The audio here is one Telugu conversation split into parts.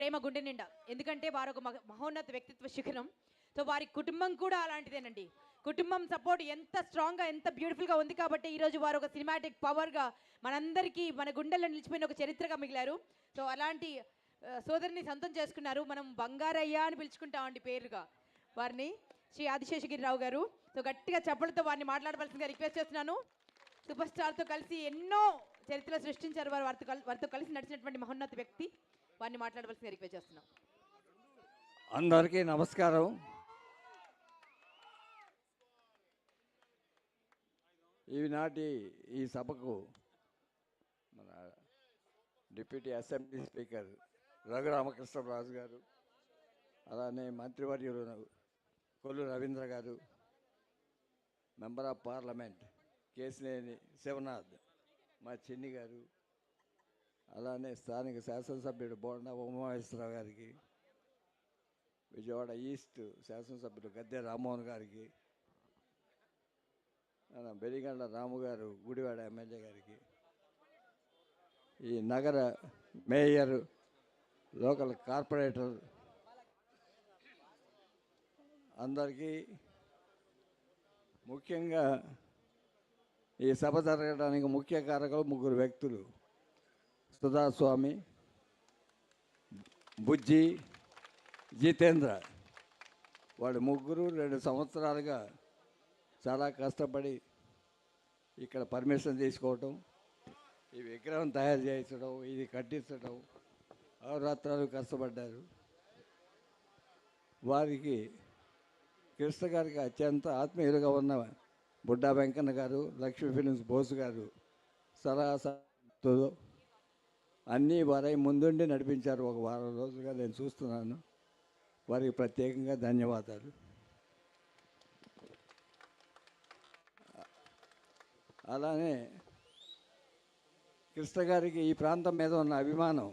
ప్రేమ గుండె నిండా. ఎందుకంటే వారు ఒక మహోన్నత వ్యక్తిత్వ శిఖరం. సో వారి కుటుంబం కూడా అలాంటిదేనండి. కుటుంబం సపోర్ట్ ఎంత స్ట్రాంగ్‌గా, ఎంత బ్యూటిఫుల్‌గా ఉంది కాబట్టి ఈరోజు వారు ఒక సినిమాటిక్ పవర్‌గా మనందరికీ మన గుండెల్లో నిలిచిపోయిన ఒక చరిత్రగా మిగిలారు. సో అలాంటి సోదరిని సొంతం చేసుకున్నారు. మనం బంగారయ్య అని పిలుచుకుంటామండి పేరుగా వారిని. శ్రీ ఆదిశేషగిరిరావు గారు. సో గట్టిగా చప్పలతో వారిని మాట్లాడవలసిందిగా రిక్వెస్ట్ చేస్తున్నాను. సూపర్ స్టార్తో కలిసి ఎన్నో చరిత్రలు సృష్టించారు వారు. వారితో కలిసి నడిచినటువంటి మహోన్నత వ్యక్తి. వారిని మాట్లాడవలసిందిగా రిక్వెస్ట్ చేస్తున్నాం. అందరికీ నమస్కారం. ఈనాటి ఈ సభకు మన డిప్యూటీ అసెంబ్లీ స్పీకర్ రఘురామకృష్ణరాజు గారు, అలానే మంత్రివర్యులు Kollu Ravindra garu, member of parliament Kesineni Sivanath, మా చిన్ని గారు, అలానే స్థానిక శాసనసభ్యుడు బోండా ఉమామహేశ్వరరావు గారికి, విజయవాడ ఈస్ట్ శాసనసభ్యులు గద్దె రామ్మోహన్ గారికి, బెలిగండ్ల రాము గారు గుడివాడ ఎమ్మెల్యే గారికి, ఈ నగర మేయర్, లోకల్ కార్పొరేటర్ అందరికీ, ముఖ్యంగా ఈ సభ జరగడానికి ముఖ్య కారకులు ముగ్గురు వ్యక్తులు: సుధాస్వామి, బుజ్జి, జితేంద్ర. వాళ్ళు ముగ్గురు 2 సంవత్సరాలుగా చాలా కష్టపడి ఇక్కడ పర్మిషన్ తీసుకోవటం, ఈ విగ్రహం తయారు చేయించడం, ఇది కట్టించడం, అహోరాత్రాలు కష్టపడ్డారు. వారికి కృష్ణ గారికి అత్యంత ఆత్మీయులుగా ఉన్న బుడ్డా వెంకన్న గారు, లక్ష్మీ ఫిలిమ్స్ బోసు గారు సలహాతో అన్నీ వారై ముందుండి నడిపించారు. ఒక వారం రోజులుగా నేను చూస్తున్నాను. వారికి ప్రత్యేకంగా ధన్యవాదాలు. అలానే కృష్ణ గారికి ఈ ప్రాంతం మీద ఉన్న అభిమానం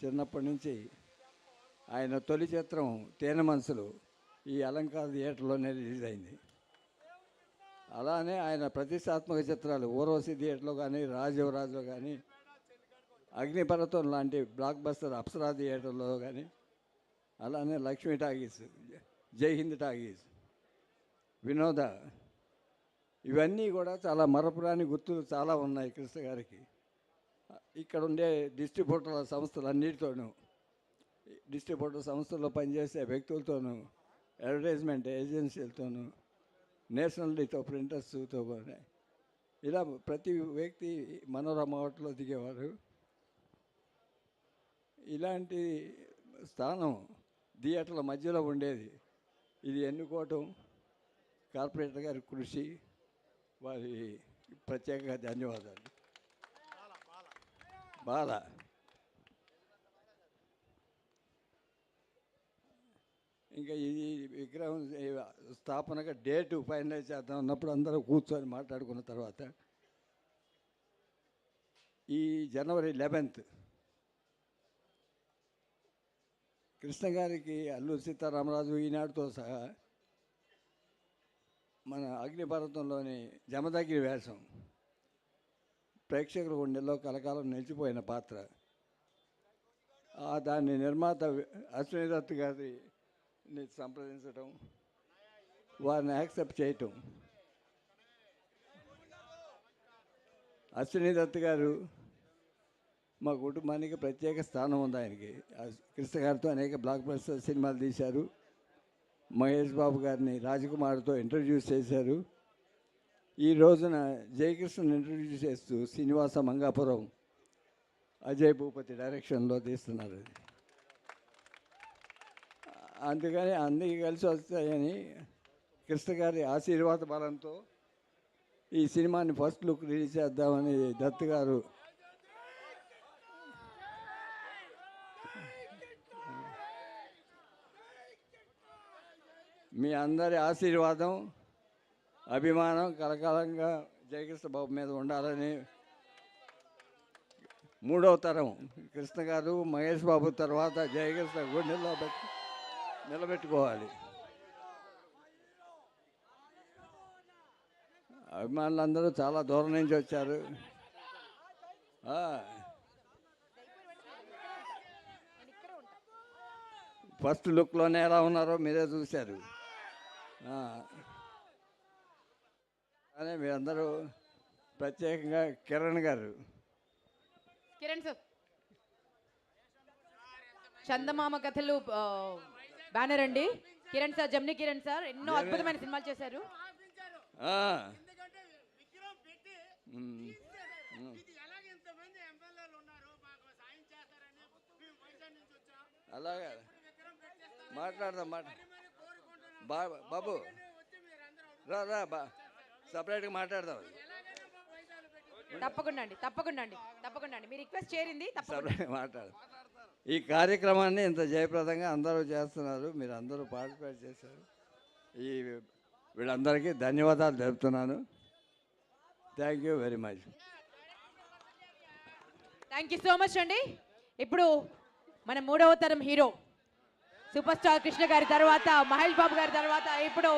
చిన్నప్పటి నుంచి. ఆయన తొలి చిత్రం తేనె మనసులు ఈ అలంకార థియేటర్లోనే రిలీజ్ అయింది. అలానే ఆయన ప్రతిష్టాత్మక చిత్రాలు ఊర్వశి థియేటర్లో కానీ, రాజీవరాజులో కానీ, అగ్నిపర్వతం లాంటి బ్లాక్ బస్టర్ అప్సరా థియేటర్లో కానీ, అలానే లక్ష్మీ టాకీస్, జై హింద్ టాకీస్, వినోద, ఇవన్నీ కూడా చాలా మరపురాని గుర్తులు చాలా ఉన్నాయి కృష్ణ గారికి. ఇక్కడ ఉండే డిస్ట్రిబ్యూటర్ల సంస్థలన్నిటితోనూ, డిస్ట్రిబ్యూటర్ సంస్థల్లో పనిచేసే వ్యక్తులతోనూ, అడ్వర్టైజ్మెంట్ ఏజెన్సీలతోనూ, నేషనల్తో ప్రింటర్స్తో, ఇలా ప్రతి వ్యక్తి మనోరమ హోటల్లో దిగేవారు. ఇలాంటి స్థానం థియేటర్ల మధ్యలో ఉండేది. ఇది ఎన్నుకోవటం కార్పొరేటర్ గారి కృషి. వారి ప్రత్యేకంగా ధన్యవాదాలు. బాల ఇంకా ఈ విగ్రహం స్థాపనగా డేటు ఫైనలైజ్ చేద్దాం అన్నప్పుడు అందరూ కూర్చొని మాట్లాడుకున్న తర్వాత ఈ జనవరి 11 కృష్ణ గారికి అల్లూరి సీతారామరాజు ఈనాడుతో సహా మన అగ్నిపర్వతంలోని జమదగ్ని వేషం ప్రేక్షకుల గుండెల్లో కలకాలం నిలిచిపోయిన పాత్ర. దాన్ని నిర్మాత అశ్విని దత్ గారిని సంప్రదించడం, వారిని యాక్సెప్ట్ చేయటం. అశ్విని దత్ గారు మా కుటుంబానికి ప్రత్యేక స్థానం ఉంది. ఆయనకి కృష్ణ గారితో అనేక బ్లాక్ బస్టర్ సినిమాలు తీశారు. మహేష్ బాబు గారిని రాజకుమార్తో ఇంట్రడ్యూస్ చేశారు. ఈ రోజున జయకృష్ణని ఇంట్రడ్యూస్ చేస్తూ శ్రీనివాస మంగాపురం అజయ్ భూపతి డైరెక్షన్లో తీస్తున్నారు. అందుకని అన్నీ కలిసి వస్తాయని కృష్ణ గారి ఆశీర్వాద బలంతో ఈ సినిమాని ఫస్ట్ లుక్ రిలీజ్ చేద్దామని దత్ గారు మీ అందరి ఆశీర్వాదం, అభిమానం కలకాలంగా జయకృష్ణ బాబు మీద ఉండాలని, మూడవ తరం కృష్ణ గారు మహేష్ బాబు తర్వాత జయకృష్ణ గుండెల్లో నిలబెట్టుకోవాలి. అభిమానులందరూ చాలా దూరం నుంచి వచ్చారు. ఫస్ట్ లుక్లోనే ఎలా ఉన్నారో మీరే చూశారు. కానీ మీ అందరూ ప్రత్యేకంగా కిరణ్ గారు, కిరణ్ సార్, చందమామ కథలు బ్యానర్ అండి. కిరణ్ సార్, జమ్ని కిరణ్ సార్ ఎన్నో అద్భుతమైన సినిమాలు చేశారు. అలాగే మాట్లాడదాం బాబు, రా సపరేట్గా మాట్లాడదాం. తప్పకుండా అండి మీ రిక్వెస్ట్ చేరింది. సపరేట్గా మాట్లాడదాం. ఈ కార్యక్రమాన్ని ఇంత జయప్రదంగా అందరూ చేస్తున్నారు, మీరు అందరూ పార్టిసిపేట్ చేశారు. వీళ్ళందరికీ ధన్యవాదాలు తెలుపుతున్నాను. Thank you very much. Thank you so much అండి. ఇప్పుడు మన 3వ తరం హీరో సూపర్ స్టార్ కృష్ణ గారి తర్వాత, మహేష్ బాబు గారి తర్వాత ఇప్పుడు